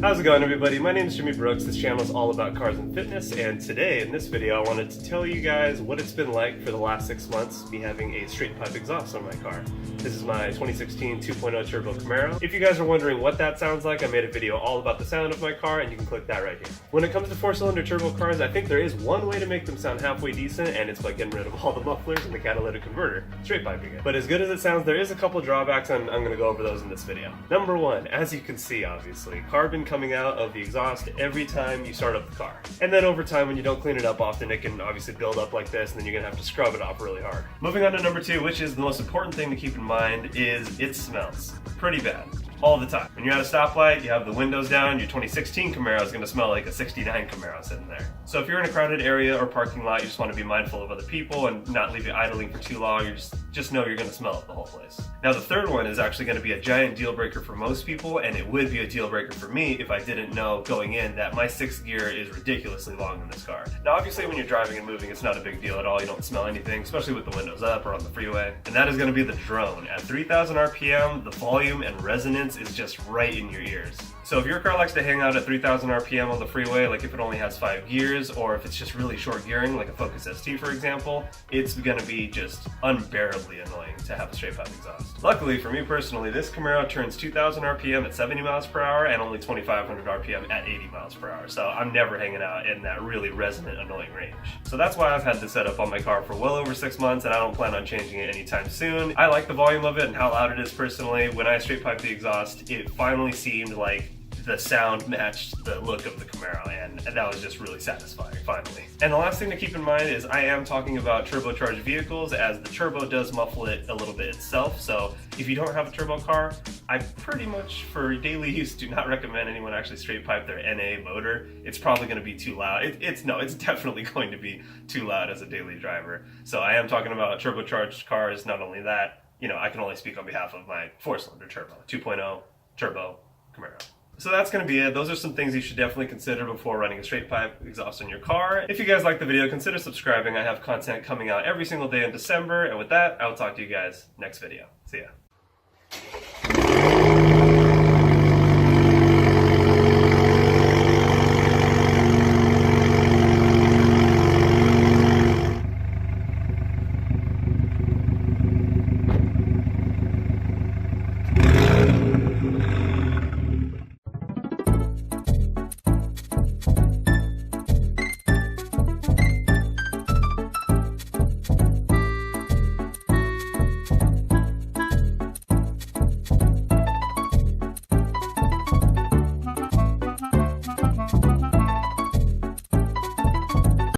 How's it going, everybody? My name is Jimmy Brooks. This channel is all about cars and fitness, and today in this video I wanted to tell you guys what it's been like for the last 6 months me having a straight pipe exhaust on my car. This is my 2016 2.0 turbo Camaro. If you guys are wondering what that sounds like, I made a video all about the sound of my car, and you can click that right here. When it comes to 4-cylinder turbo cars, I think there is one way to make them sound halfway decent, and it's by getting rid of all the mufflers and the catalytic converter, straight piping it. But as good as it sounds, there is a couple drawbacks, and I'm going to go over those in this video. Number one, as you can see, obviously, carbon coming out of the exhaust every time you start up the car. And then over time, when you don't clean it up often, it can obviously build up like this, and then you're going to have to scrub it off really hard. Moving on to number two, which is the most important thing to keep in mind, is it smells pretty bad. All the time. When you're at a stoplight, you have the windows down, your 2016 Camaro is going to smell like a 69 Camaro sitting there. So if you're in a crowded area or parking lot, you just want to be mindful of other people and not leave it idling for too long. You just know you're going to smell it the whole place. Now the third one is actually going to be a giant deal breaker for most people, and it would be a deal breaker for me if I didn't know going in that my sixth gear is ridiculously long in this car. Now obviously when you're driving and moving, it's not a big deal at all. You don't smell anything, especially with the windows up or on the freeway. And that is going to be the drone. At 3,000 RPM, the volume and resonance is just right in your ears. So if your car likes to hang out at 3,000 RPM on the freeway, like if it only has 5 gears, or if it's just really short gearing, like a Focus ST for example, it's gonna be just unbearably annoying to have a straight pipe exhaust. Luckily for me personally, this Camaro turns 2,000 RPM at 70 miles per hour and only 2,500 RPM at 80 miles per hour. So I'm never hanging out in that really resonant, annoying range. So that's why I've had this set up on my car for well over 6 months, and I don't plan on changing it anytime soon. I like the volume of it and how loud it is personally. When I straight pipe the exhaust, it finally seemed like the sound matched the look of the Camaro, and that was just really satisfying, finally. And the last thing to keep in mind is I am talking about turbocharged vehicles, as the turbo does muffle it a little bit itself. So if you don't have a turbo car, I pretty much, for daily use, do not recommend anyone actually straight pipe their NA motor. It's probably going to be too loud. It's definitely going to be too loud as a daily driver. So I am talking about turbocharged cars. Not only that, I can only speak on behalf of my 4-cylinder turbo, 2.0 turbo Camaro. So that's going to be it. Those are some things you should definitely consider before running a straight pipe exhaust on your car. If you guys like the video, consider subscribing. I have content coming out every single day in December. And with that, I will talk to you guys next video. See ya.